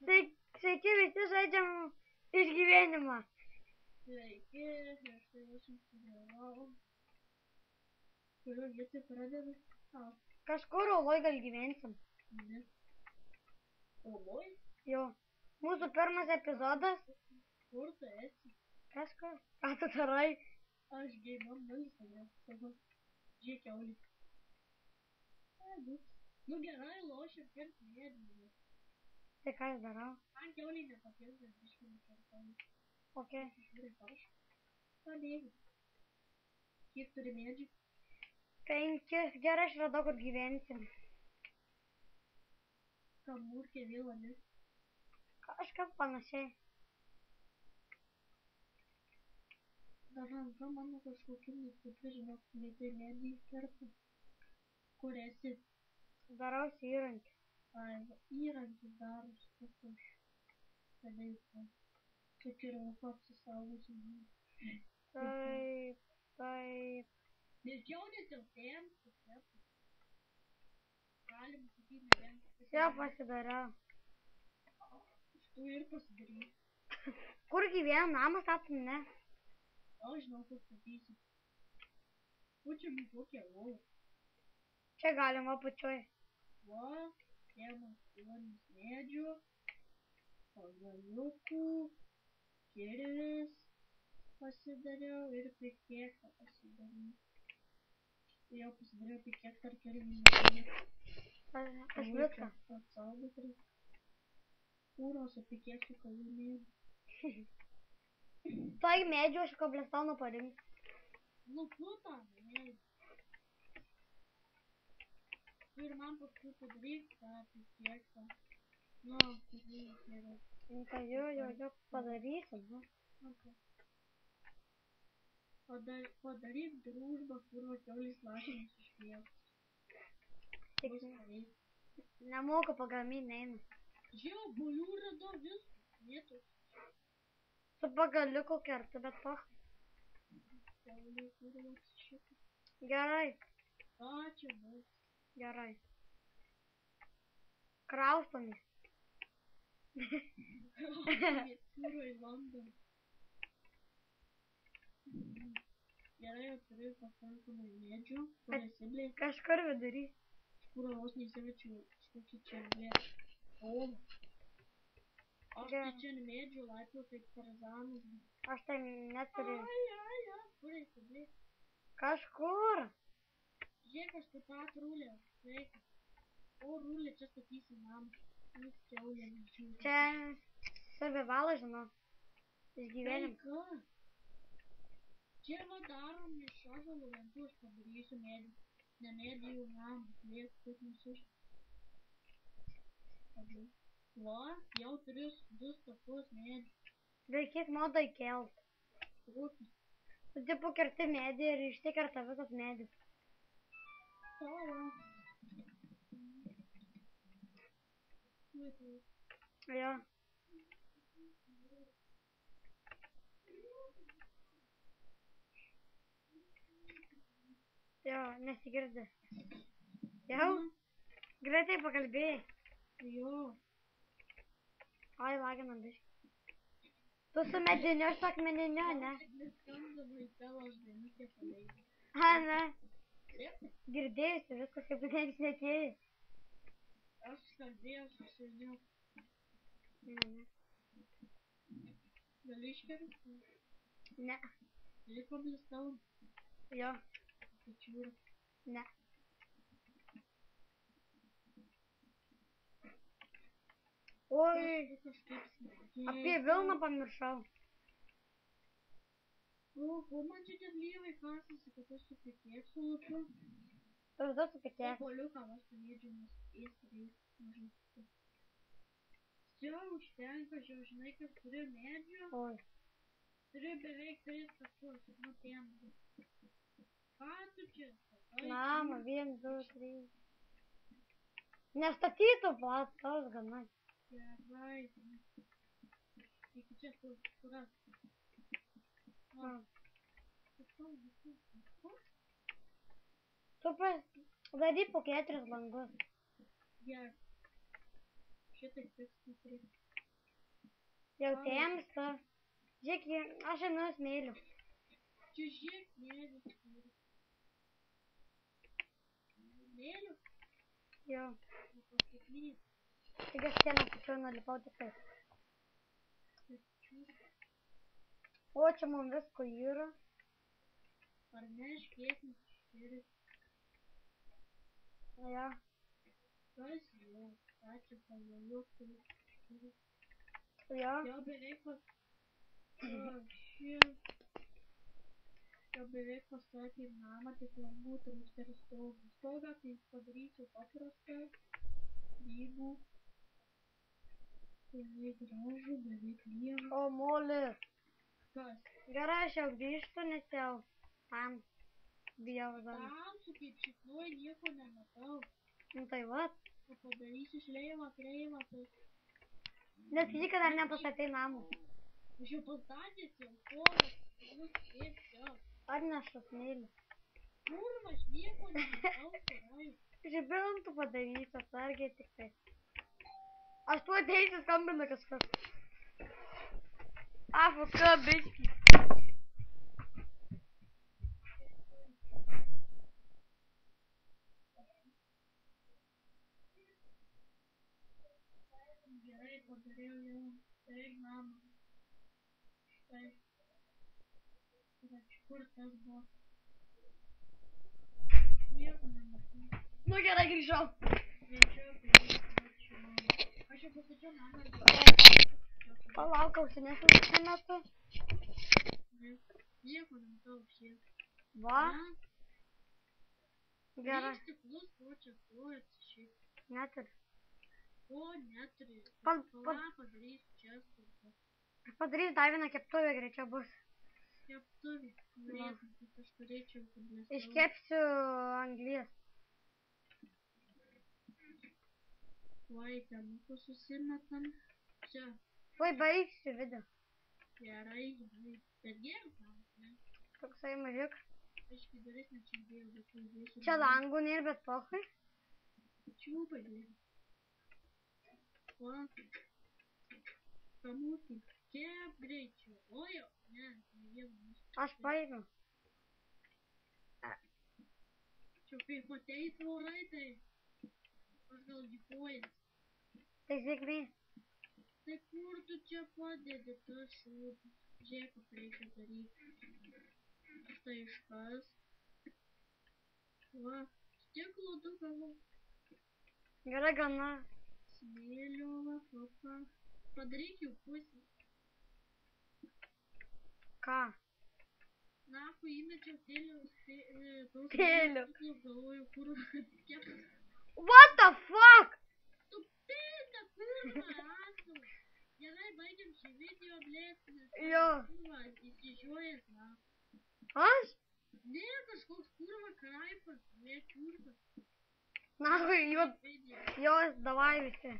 Tai sveiki, visi žaidžiam išgyvenimą. Sveiki, aš tai aš susigalvojau. Kurio vietoj pradedu? Kažkur oloj gal gyvensim. Ne. Oloj? Jo. Mūsų pirmas epizodas. Kur tu esi? Kažkur. Ką tu darai? Aš geimam nulis, savo džiekiaulį. Nu gerai, lošiam kirt mėdinį. Tai ką aš darau? Man kiaulį nepatinka, iškime kartą. Ok. Žiūrėk, aš. Padėjau. Kiek turi mėdžių? 5. Gerai, aš radau, kur gyvensim. Kamurkė vėl, ne? Kažkas panašiai. Dar ranka mano kažkokia nestipri, žinok, vietoj mėdį kerta. Kur esi? Darausi įrankį. Ai, įrankis darosi, kas aš. Tada jau ko. Čia kirauko apsisaugosim. Taip. Nežiaunės jau temsi. Galim sakyti, nebent. Jau pasidariau. Iš tų ir pasidarysiu. Kur gyvena namas atum, ne? Aš žinau, kur statysiu. Pučiam į kokią lovą. Čia galima apačioj. Va, tėmas 8 medžių, pagaliukų, kirvis pasidariau ir pikėką pasidariau. Jau pasidariau pikėką ar kirvį nepadėjau. Aš viską. Atsaugot reikia. Kūros su pikėsiu kalumėjau. Toj medžių aš koblestauną parinksiu. Nu, puta, medžių. Tu ir man paskui padaryk tą pikėką. Nu, padaryk geriau. Tai jo, padarysim, nu. Okay. Padaryk družbą, kur kiaulės lašinės išpjautas. Tik nemoku pagaminti, neina. Žiau, bulių radau viską. Vietos. Su pagaliuku kertu, bet pachai. Kiaulė kurvas šitą. Gerai. Ačiū, bus. Gerai. Kraustomės. Kraustomės kūro į Londoną. Gerai, jau turiu pakankamai medžių. Kur esi, blė? Kažkur vidury. Kur vos neįsivečiu kokį čia, blė. O. Aš tai čia medžių laipiu kaip Tarzanas. Aš tai neturiu. Ai. Kur esi, blė? Kažkur. Žiūrėk, aš taip pat rūlė. Sveika. O, rūlė, čia statysi namą. Jūs kiaulė nežiūrė. Čia savivalą, žinau. Išgyvenim. Sveika. Čia va darom iš ąžuolo lentų, aš padarysiu medį. Ne medį jau namą. Liek, kaip nusiš. Va, jau turiu 2 stapus medį. Reikės modą įkelt. Kokį? Tu tipo kerti medį ir išsikerta visas medis. Tava. Jo. Jo, nesigirdi. Jau? Greitai pakalbėjai. Jo. Ai, laginam biškį. Tu su mediniu, aš su akmeniniu, ne? Neskambinau į tavo ždainutę paleidžiu. A, ne. Taip? Girdėjusi viskas, kaip nešnekėjai. Aš kalbėjau su seniau. Ne. Gali iškerti? Ne. Gali pablistau? Jo. Pačiūrą. Ne. Oi, apie Vilną pamiršau. O man čia tie lyvai kasasi, kad aš su pikėksu lupiu. Tu vis dar su pikėk. Poliuką aš pamėdžiu, nes įstrai mažai. Jau užtenka, jau žinai, kad turiu medžių. Oi. Turiu beveik 3 takus, nu ten. Ką tu čia? Mama, 1, 2, 3. Nestatytų pats, tos gana. Gerai. Iki čia suras. Tu padaryk po 4 langus. Gerai. Šitai tiks neturėtų. Jau temsta. Žiūrėk, aš einu smėliu. Čia žiūrėk, smėlis turi. Smėliu? Jo. Nepasakys. Tik aš sieną tačiau nulipau tikrai. O, čia mums visko yra. Ar ne, šviesnis ir... Ja. Kas jau? Ačiū, pavaliukai. Jo. Jau beveik Jau beveik pastatėm namą, tik langų trūksta ir stogų. Stogą tai padarysiu paprastą. Lygų. Beveik gražų, beveik lyžų. O, molis. Kas? Gerai, aš jau grįžtu, nes jau tam bijau dar. Tamsu kaip šitoj nieko nematau. Nu tai vat. O padarysiu šleivą, kreivą, tai... Nes jį dar nepastatei namų. Aš jau pastatęs jau kovas, bus tiesiog. Ar nešas smėlį? Kurva, aš nieko nematau, kurai. Žibintų padarysiu, atsargiai tik tai. Aš tuo ateisiu, skambina kažkas. Afuka, biški. Gerai, padariau jau beveik namą. Štai. Ir kur tas buvo? Nieko nematau. Nu gerai, grįžau. Greičiau, ačiū. Aš jau pastačiau namą. Palauk, ausinės užsimetu. Nieko nematau šiek. Va. Gerai. Reik stiklus, ko čia stojasi šiek. Neturi. O, neturi. Padarysiu čia skurta. Padarysiu dar vieną keptuvę, greičiau bus. Keptuvė. Norėtum, kad aš turėčiau kablės. Iškepsiu anglies. Oi, ten susimetam. Čia. Tuoj baigsiu video. Gerai, gerai. Bet geras namas, ne? Toksai mažiuk. Aiškiai geresnė čia dėjau, bet tu įdėsiu. Čia langų nėra, bet pohui. Čiūpai dėjau. Va. Kamuti. Kep greičiau. Ojo. Ne, ne vieną. Aš paėmiau. Čia kaip ateis vorai, tai aš gal dėkojas. Tai sėkmė. Tai kur tu čia padedi tas šūdus? Žiūrėk, ką reikia daryti. Štai iškas. Va, stiklo du gavau. Gerai, gana. Smėlio, va, papa. Padaryk jau pusę. Ką? Na, ku įmečiau tėlius, Tėlių. galvoju, kur kepas. What the fuck? Tu pėda, kurva, asu. Gerai, baigiam šį video, blėt, nes Jo. kurva, įsižiuojas, na. Aš? Ne, kažkoks kurva kraipas, blėt, kurva. Na, jos davai visi.